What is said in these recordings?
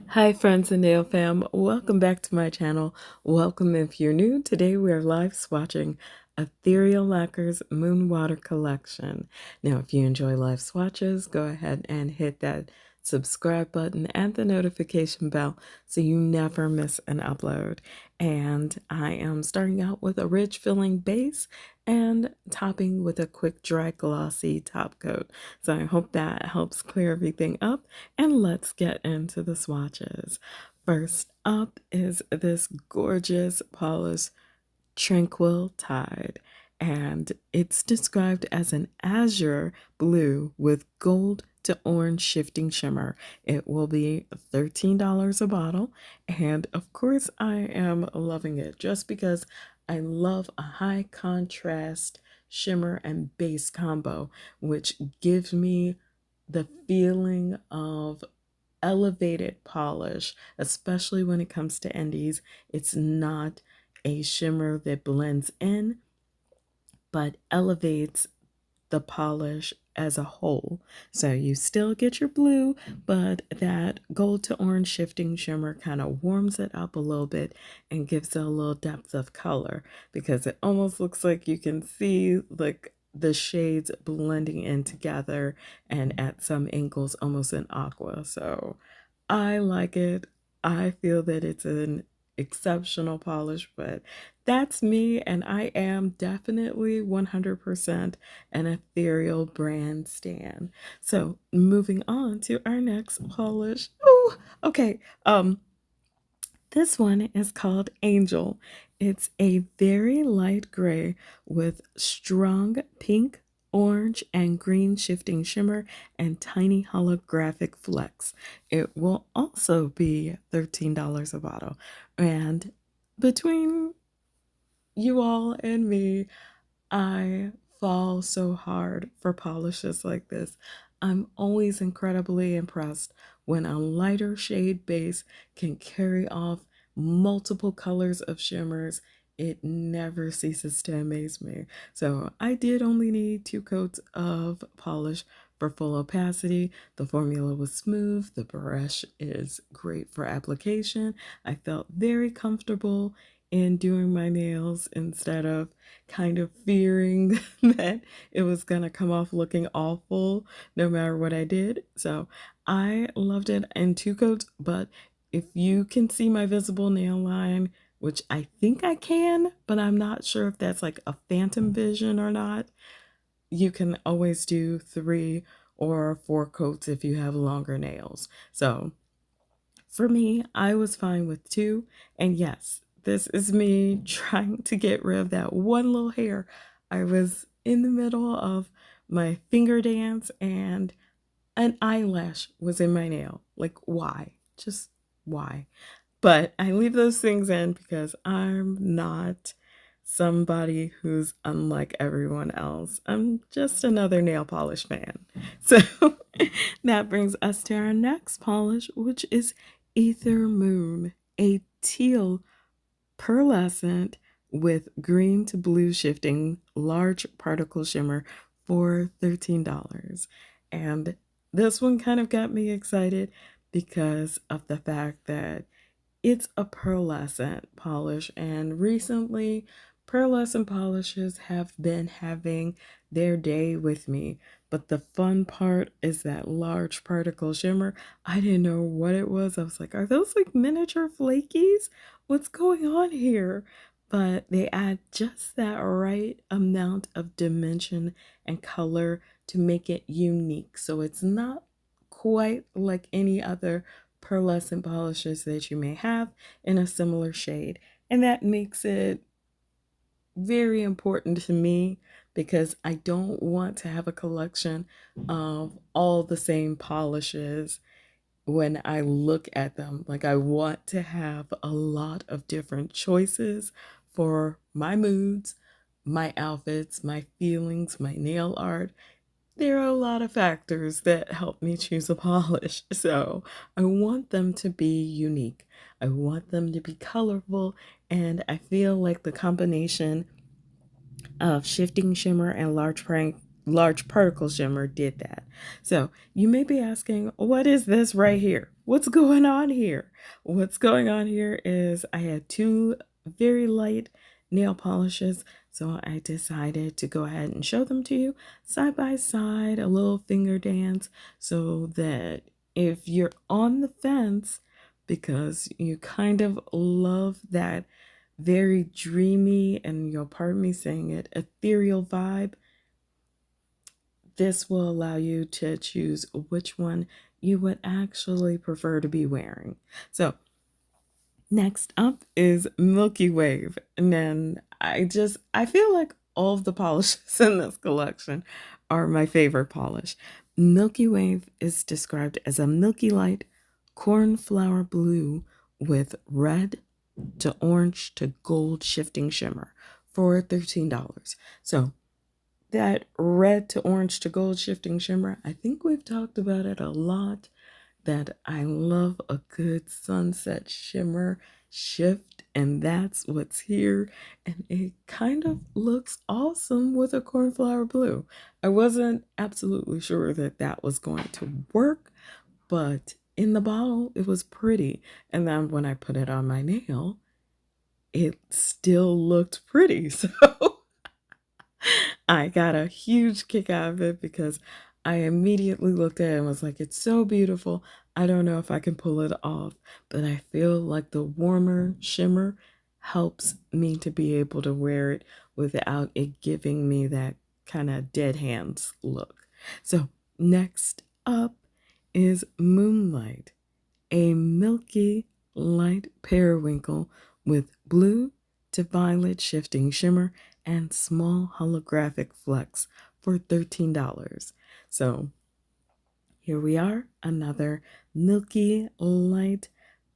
Hi friends and nail fam, welcome back to my channel. Welcome if you're new. Today we are live swatching Ethereal Lacquer's Moon Water collection. Now if you enjoy live swatches, go ahead and hit that subscribe button and the notification bell so you never miss an upload. And I am starting out with a rich filling base and topping with a quick dry glossy top coat. So I hope that helps clear everything up, and let's get into the swatches. First up is this gorgeous polished Tranquil Tide, and it's described as an azure blue with gold to orange shifting shimmer. It will be $13 a bottle, and of course I am loving it just because I love a high contrast shimmer and base combo, which gives me the feeling of elevated polish, especially when it comes to indies. It's not a shimmer that blends in, but elevates the polish as a whole. So you still get your blue, but that gold to orange shifting shimmer kind of warms it up a little bit and gives it a little depth of color, because it almost looks like you can see like the shades blending in together, and at some angles almost an aqua. So I like it. I feel that it's an exceptional polish, but that's me, and I am definitely 100% an Ethereal brand stan. So moving on to our next polish. Oh, okay. This one is called Angel. It's a very light gray with strong pink, orange, and green shifting shimmer and tiny holographic flecks. It will also be $13 a bottle. And between you all and me, I fall so hard for polishes like this. I'm always incredibly impressed when a lighter shade base can carry off multiple colors of shimmers. It never ceases to amaze me. So I did only need 2 coats of polish for full opacity. The formula was smooth. The brush is great for application. I felt very comfortable in doing my nails instead of kind of fearing that it was going to come off looking awful no matter what I did. So I loved it in 2 coats, but if you can see my visible nail line, which I think I can, but I'm not sure if that's like a phantom vision or not, you can always do 3 or 4 coats if you have longer nails. So for me, I was fine with 2. And yes, this is me trying to get rid of that one little hair. I was in the middle of my finger dance and an eyelash was in my nail. Like, why? Just why? But I leave those things in because I'm not somebody who's unlike everyone else. I'm just another nail polish fan. So that brings us to our next polish, which is Ether Moon, a teal pearlescent with green to blue shifting large particle shimmer for $13. And this one kind of got me excited because of the fact that it's a pearlescent polish, and recently pearlescent polishes have been having their day with me. But the fun part is that large particle shimmer. I didn't know what it was. I was like, are those like miniature flakies? What's going on here? But they add just that right amount of dimension and color to make it unique. So it's not quite like any other pearlescent polishes that you may have in a similar shade. And that makes it very important to me because I don't want to have a collection of all the same polishes when I look at them. Like, I want to have a lot of different choices for my moods, my outfits, my feelings, my nail art. There are a lot of factors that help me choose a polish. So I want them to be unique. I want them to be colorful. And I feel like the combination of shifting shimmer and large particle shimmer did that. So you may be asking, what is this right here? what's going on here? What's going on here is I had two very light nail polishes, so I decided to go ahead and show them to you side by side, a little finger dance, so that if you're on the fence because you kind of love that very dreamy, and you'll pardon me saying it, ethereal vibe, this will allow you to choose which one you would actually prefer to be wearing. So, next up is Milky Wave. And then I feel like all of the polishes in this collection are my favorite polish. Milky Wave is described as a milky light cornflower blue with red to orange to gold shifting shimmer for $13. So that red to orange to gold shifting shimmer, I think we've talked about it a lot, that I love a good sunset shimmer shift, and that's what's here. And it kind of looks awesome with a cornflower blue. I wasn't absolutely sure that that was going to work, but in the bottle it was pretty, and then when I put it on my nail, it still looked pretty. So I got a huge kick out of it because I immediately looked at it and was like, it's so beautiful. I don't know if I can pull it off, but I feel like the warmer shimmer helps me to be able to wear it without it giving me that kind of dead hands look. So next up is Moonlight, a milky light periwinkle with blue to violet shifting shimmer and small holographic flecks for $13. So here we are, another milky light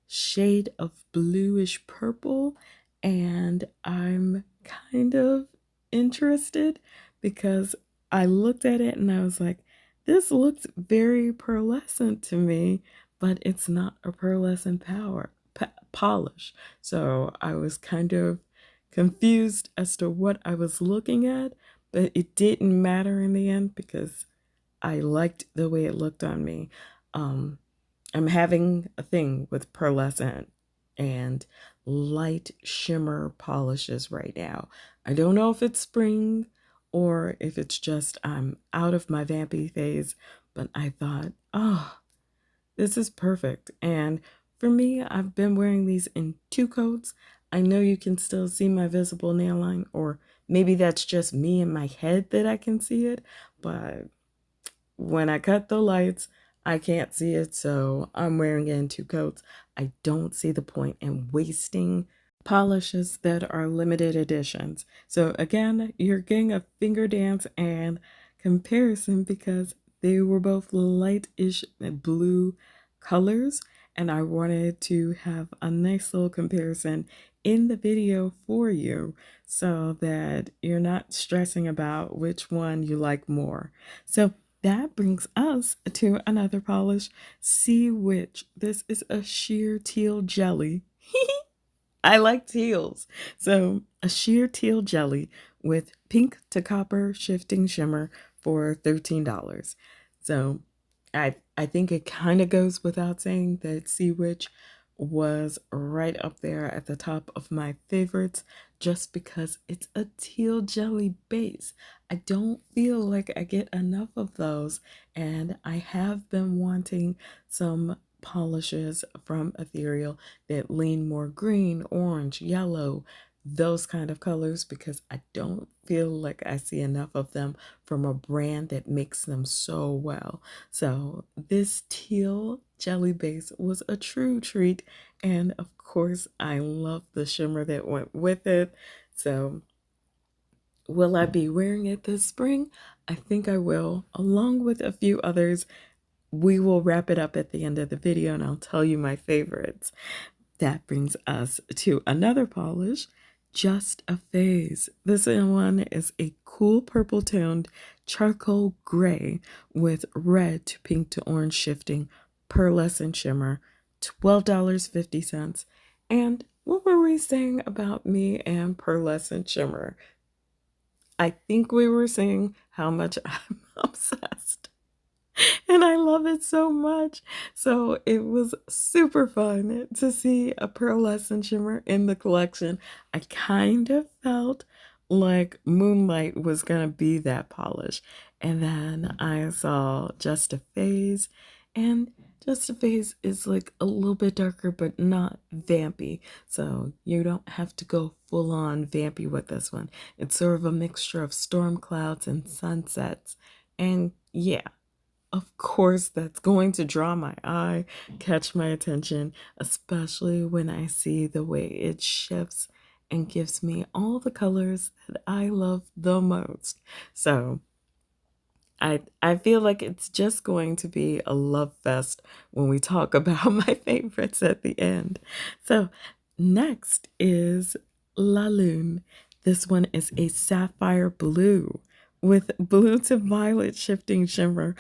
shade of bluish purple, and I'm kind of interested because I looked at it and I was like, this looks very pearlescent to me, but it's not a pearlescent polish. So I was kind of confused as to what I was looking at, but it didn't matter in the end because I liked the way it looked on me. I'm having a thing with pearlescent and light shimmer polishes right now. I don't know if it's spring or if it's just I'm out of my vampy phase, but I thought, oh, this is perfect. And for me, I've been wearing these in two coats. I know you can still see my visible nail line, or maybe that's just me in my head that I can see it, but when I cut the lights, I can't see it, so I'm wearing it in two coats. I don't see the point in wasting polishes that are limited editions. So again, you're getting a finger dance and comparison because they were both lightish blue colors, and I wanted to have a nice little comparison in the video for you so that you're not stressing about which one you like more. So that brings us to another polish, Sea Witch. This is a sheer teal jelly. I like teals. So a sheer teal jelly with pink to copper shifting shimmer for $13. So I think it kind of goes without saying that Sea Witch was right up there at the top of my favorites just because it's a teal jelly base. I don't feel like I get enough of those, and I have been wanting some polishes from Ethereal that lean more green, orange, yellow, those kind of colors, because I don't feel like I see enough of them from a brand that makes them so well. So this teal jelly base was a true treat, and of course I love the shimmer that went with it. So will I be wearing it this spring? I think I will, along with a few others. We will wrap it up at the end of the video and I'll tell you my favorites. That brings us to another polish, Just a Phase. This one is a cool purple toned charcoal gray with red to pink to orange shifting pearlescent shimmer, $12.50. And what were we saying about me and pearlescent shimmer? I think we were saying how much I'm obsessed. And I love it so much. So it was super fun to see a pearlescent shimmer in the collection. I kind of felt like Moonlight was gonna be that polish. And then I saw Just a Phase, and Just a Phase is like a little bit darker, but not vampy. So you don't have to go full on vampy with this one. It's sort of a mixture of storm clouds and sunsets. And yeah, of course, that's going to draw my eye, catch my attention, especially when I see the way it shifts and gives me all the colors that I love the most. So I feel like it's just going to be a love fest when we talk about my favorites at the end. So next is La Lune. This one is a sapphire blue with blue to violet shifting shimmer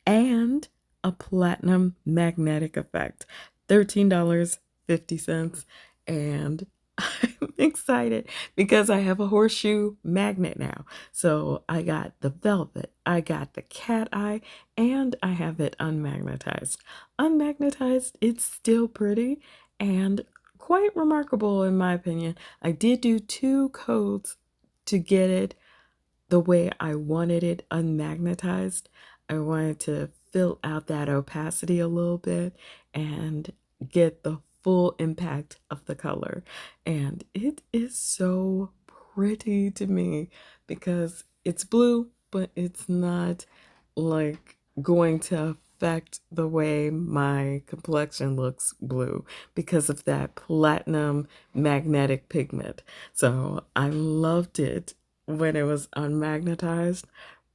and a platinum magnetic effect. $13.50. And I'm excited because I have a horseshoe magnet now. So I got the velvet, I got the cat eye, and I have it unmagnetized. Unmagnetized, it's still pretty and quite remarkable in my opinion. I did do 2 coats to get it the way I wanted it unmagnetized. I wanted to fill out that opacity a little bit and get the full impact of the color. And it is so pretty to me because it's blue, but it's not like going to affect the way my complexion looks blue because of that platinum magnetic pigment. So I loved it when it was unmagnetized,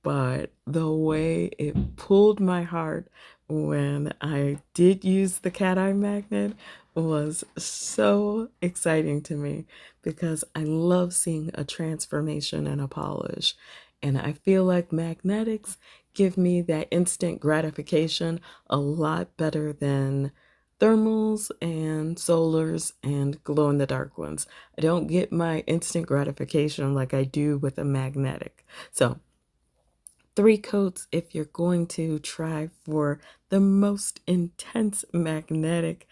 but the way it pulled my heart when I did use the cat eye magnet was so exciting to me because I love seeing a transformation in a polish. And I feel like magnetics give me that instant gratification a lot better than thermals and solars and glow in the dark ones. I don't get my instant gratification like I do with a magnetic. So 3 coats if you're going to try for the most intense magnetic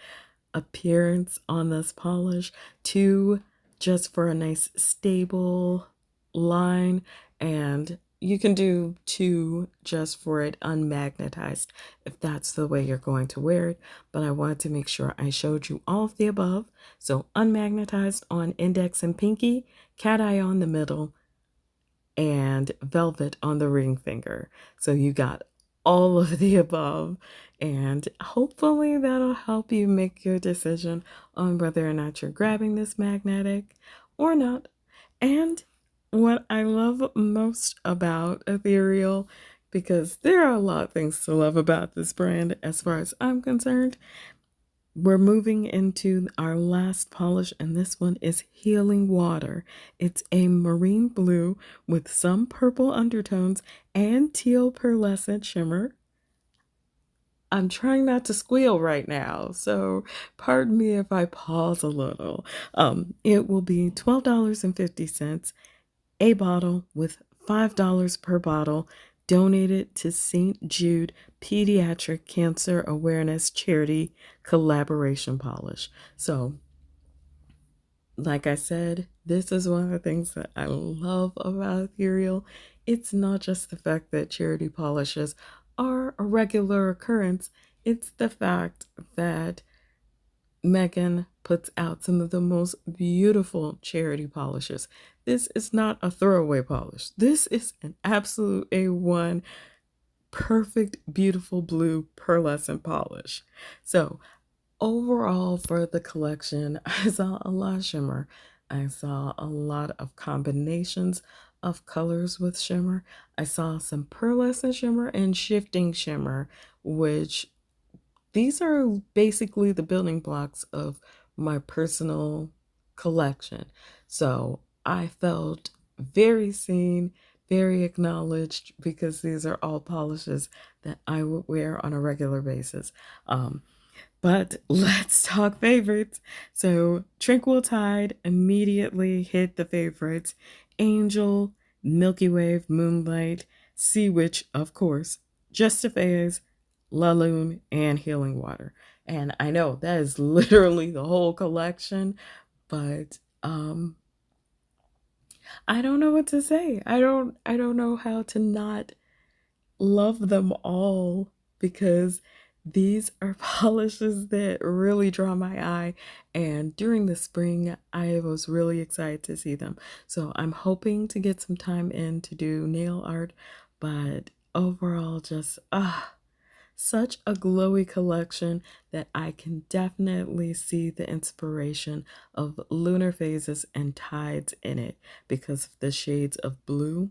appearance on this polish. 2 just for a nice stable line, and you can do 2 just for it unmagnetized if that's the way you're going to wear it. But I wanted to make sure I showed you all of the above. So unmagnetized on index and pinky, cat eye on the middle, and velvet on the ring finger. So you got all of the above, and hopefully that'll help you make your decision on whether or not you're grabbing this magnetic or not. And what I love most about Ethereal, because there are a lot of things to love about this brand as far as I'm concerned, we're moving into our last polish, and this one is Healing Water. It's a marine blue with some purple undertones and teal pearlescent shimmer. I'm trying not to squeal right now, so pardon me if I pause a little. It will be $12.50 a bottle with $5 per bottle, donated to St. Jude Pediatric Cancer Awareness Charity Collaboration Polish. So, like I said, this is one of the things that I love about Ethereal. It's not just the fact that charity polishes are a regular occurrence, it's the fact that Megan puts out some of the most beautiful charity polishes. This is not a throwaway polish. This is an absolute A1, perfect, beautiful blue pearlescent polish. So overall for the collection, I saw a lot of shimmer. I saw a lot of combinations of colors with shimmer. I saw some pearlescent shimmer and shifting shimmer, which these are basically the building blocks of my personal collection. So I felt very seen, very acknowledged because these are all polishes that I would wear on a regular basis. But let's talk favorites. So Tranquil Tide immediately hit the favorites. Angel, Milky Wave, Moonlight, Sea Witch, of course, Just a Phase, La Lune, and Healing Water. And I know that is literally the whole collection, but I don't know what to say. I don't know how to not love them all because these are polishes that really draw my eye, and during the spring I was really excited to see them. So I'm hoping to get some time in to do nail art, but overall just such a glowy collection that I can definitely see the inspiration of lunar phases and tides in it because of the shades of blue.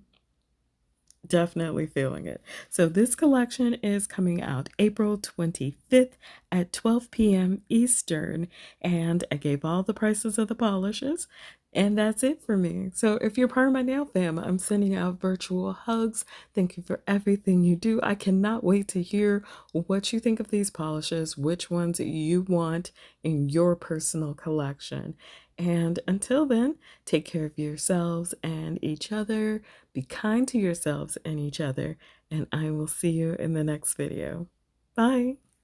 Definitely feeling it. So this collection is coming out April 25th at 12 p.m. Eastern, and I gave all the prices of the polishes, and that's it for me. So if you're part of my nail fam, I'm sending out virtual hugs. Thank you for everything you do. I cannot wait to hear what you think of these polishes, which ones you want in your personal collection. And until then, take care of yourselves and each other. Be kind to yourselves and each other, and I will see you in the next video. Bye.